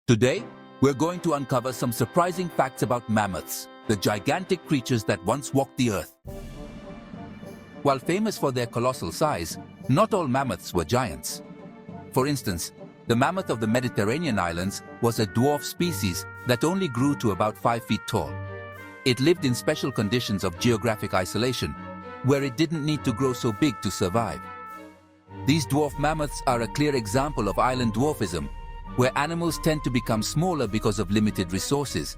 Today, we're going to uncover some surprising facts about mammoths, the gigantic creatures that once walked the earth. While famous for their colossal size, not all mammoths were giants. For instance, the mammoth of the Mediterranean islands was a dwarf species that only grew to about 5 feet tall. It lived in special conditions of geographic isolation, where it didn't need to grow so big to survive. These dwarf mammoths are a clear example of island dwarfism, where animals tend to become smaller because of limited resources.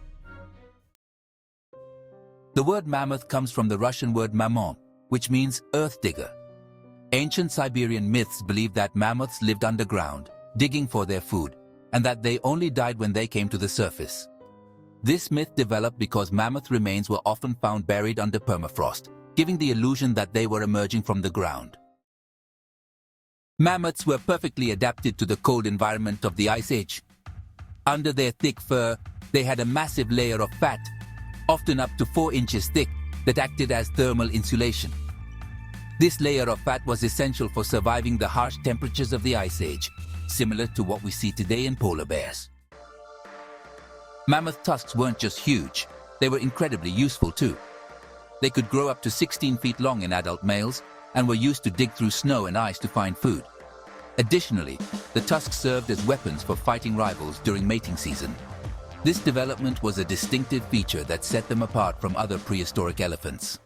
The word mammoth comes from the Russian word mammon, which means earth digger. Ancient Siberian myths believed that mammoths lived underground, digging for their food, and that they only died when they came to the surface. This myth developed because mammoth remains were often found buried under permafrost, giving the illusion that they were emerging from the ground. Mammoths were perfectly adapted to the cold environment of the Ice Age. Under their thick fur, they had a massive layer of fat, often up to 4 inches thick, that acted as thermal insulation. This layer of fat was essential for surviving the harsh temperatures of the Ice Age, similar to what we see today in polar bears. Mammoth tusks weren't just huge, they were incredibly useful too. They could grow up to 16 feet long in adult males, and were used to dig through snow and ice to find food. Additionally, the tusks served as weapons for fighting rivals during mating season. This development was a distinctive feature that set them apart from other prehistoric elephants.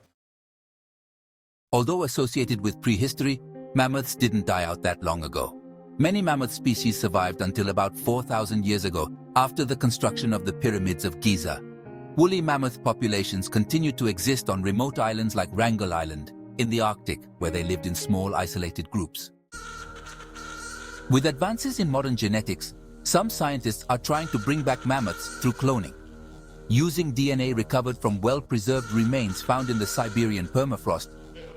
Although associated with prehistory, mammoths didn't die out that long ago. Many mammoth species survived until about 4,000 years ago, after the construction of the pyramids of Giza. Woolly mammoth populations continued to exist on remote islands like Wrangel Island, in the Arctic, where they lived in small, isolated groups. With advances in modern genetics, some scientists are trying to bring back mammoths through cloning. Using DNA recovered from well-preserved remains found in the Siberian permafrost,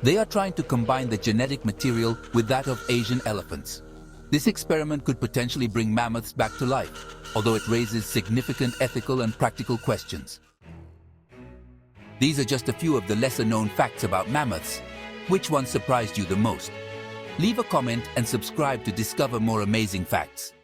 they are trying to combine the genetic material with that of Asian elephants. This experiment could potentially bring mammoths back to life, although it raises significant ethical and practical questions. These are just a few of the lesser-known facts about mammoths. Which one surprised you the most? Leave a comment and subscribe to discover more amazing facts.